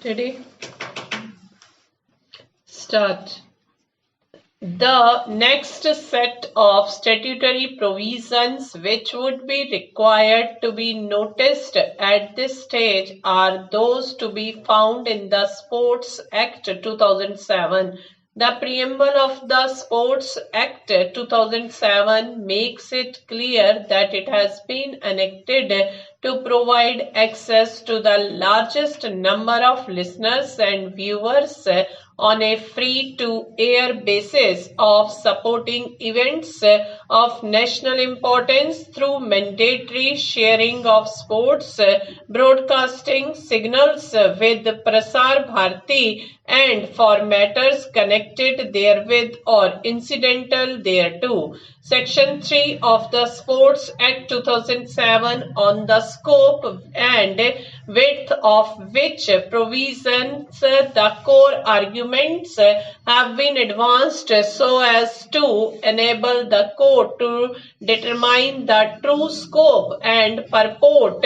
Ready? Start. The next set of statutory provisions which would be required to be noticed at this stage are those to be found in the Sports Act 2007. The preamble of the Sports Act 2007 makes it clear that it has been enacted to provide access to the largest number of listeners and viewers on a free-to-air basis of supporting events of national importance through mandatory sharing of sports broadcasting signals with Prasar Bharati and for matters connected therewith or incidental thereto. Section 3 of the Sports Act 2007 on the scope and width of which provisions the core arguments have been advanced so as to enable the court to determine the true scope and purport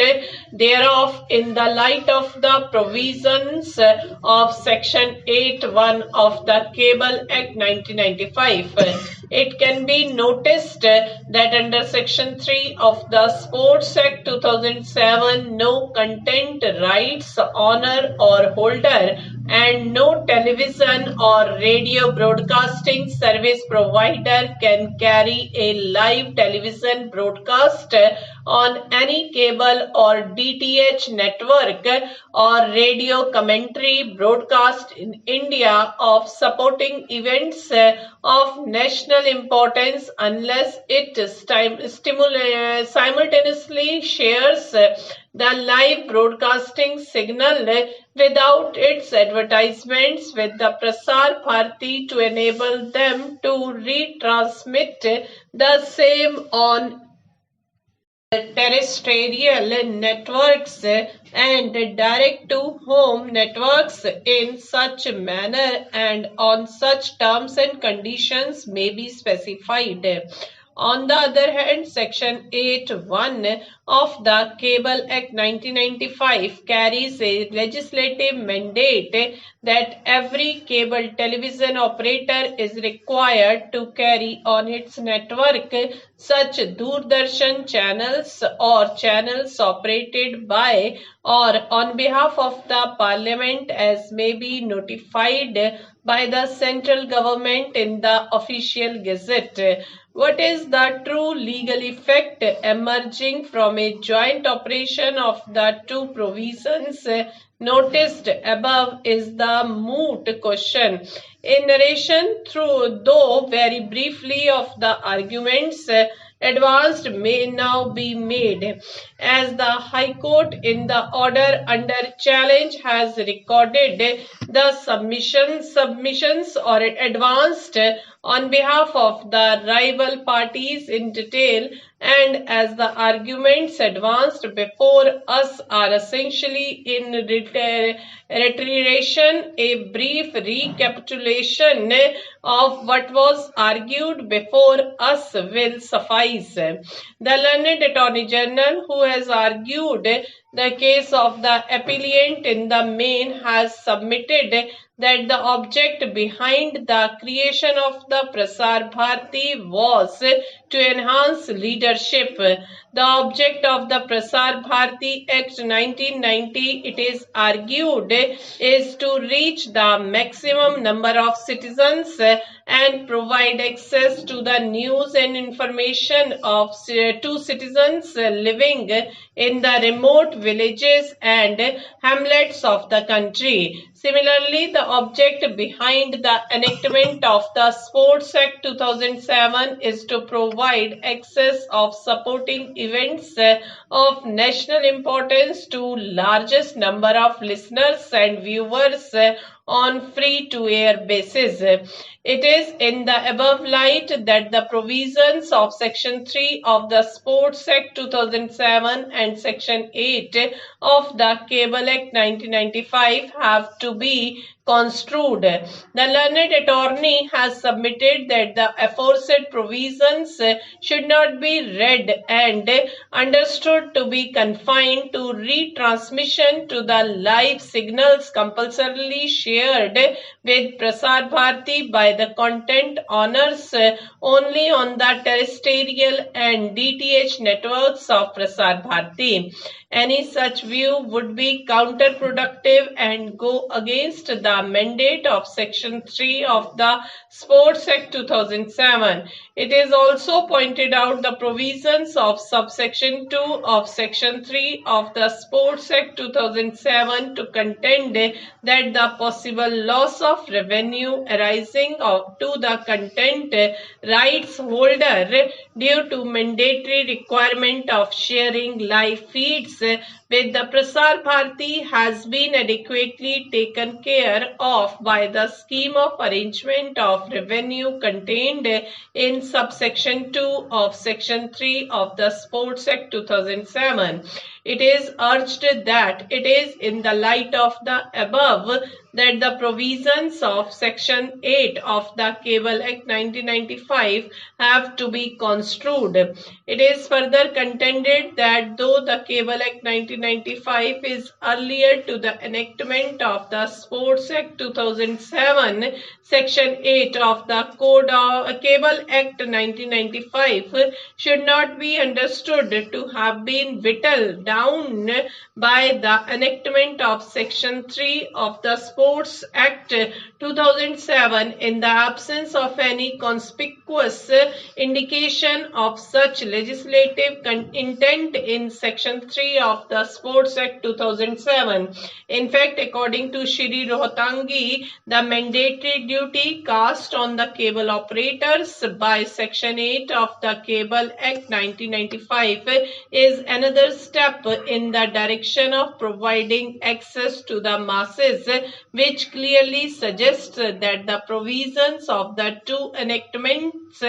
thereof in the light of the provisions of Section 8(1) of the Cable Act 1995. It can be noticed that under Section 3 of the Sports Act 2007, no content rights owner or holder and no television or radio broadcasting service provider can carry a live television broadcast on any cable or DTH network or radio commentary broadcast in India of supporting events of national importance unless it simultaneously shares the live broadcasting signal without its advertisements with the Prasar Bharati to enable them to retransmit the same on terrestrial networks and direct-to-home networks in such manner and on such terms and conditions may be specified. On the other hand, Section 8(1) of the Cable Act 1995 carries a legislative mandate that every cable television operator is required to carry on its network such Doordarshan channels or channels operated by or on behalf of the Parliament as may be notified by the central government in the official gazette. What is the true legal effect emerging from a joint operation of the two provisions noticed above is the moot question. A narration through, though very briefly, of the arguments advanced may now be made. As the High Court in the order under challenge has recorded the submissions or advanced on behalf of the rival parties in detail, and as the arguments advanced before us are essentially in reiteration, a brief recapitulation of what was argued before us will suffice. The learned Attorney General, who has argued the case of the appellant in the main, has submitted that the object behind the creation of the Prasar Bharati was to enhance leadership. The object of the Prasar Bharati Act 1990, it is argued, is to reach the maximum number of citizens and provide access to the news and information to citizens living in the remote villages and hamlets of the country. Similarly, the object behind the enactment of the Sports Act 2007 is to provide access of supporting events of national importance to largest number of listeners and viewers on free-to-air basis. It is in the above light that the provisions of Section 3 of the Sports Act 2007 and Section 8 of the Cable Act 1995 have to be construed. The learned attorney has submitted that the aforesaid provisions should not be read and understood to be confined to retransmission to the live signals compulsorily shared with Prasar Bharati by the content owners only on the terrestrial and DTH networks of Prasar Bharati. Any such view would be counterproductive and go against the mandate of Section 3 of the Sports Act 2007. It is also pointed out the provisions of subsection 2 of Section 3 of the Sports Act 2007 to contend that the possible loss of revenue arising to the content rights holder due to mandatory requirement of sharing live feeds with the Prasar Bharati has been adequately taken care of by the scheme of arrangement of revenue contained in subsection 2 of section 3 of the Sports Act 2007. It is urged that it is in the light of the above that the provisions of Section 8 of the Cable Act 1995 have to be construed. It is further contended that though the Cable Act 1995 is earlier to the enactment of the Sports Act 2007, Section 8 of the Cable Act 1995 should not be understood to have been whittled down by the enactment of Section 3 of the Sports Act 2007 in the absence of any conspicuous indication of such legislative intent in Section 3 of the Sports Act 2007. In fact, according to Shri Rohtangi, the mandatory duty cast on the cable operators by Section 8 of the Cable Act 1995 is another step in the direction of providing access to the masses, which clearly suggests that the provisions of the two enactments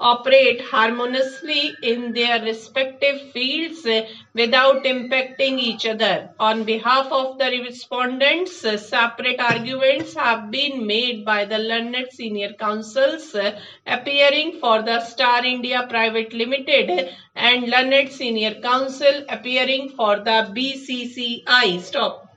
operate harmoniously in their respective fields without impacting each other. On behalf of the respondents, separate arguments have been made by the learned senior counsels appearing for the Star India Private Limited and learned senior counsel appearing for the BCCI. Stop.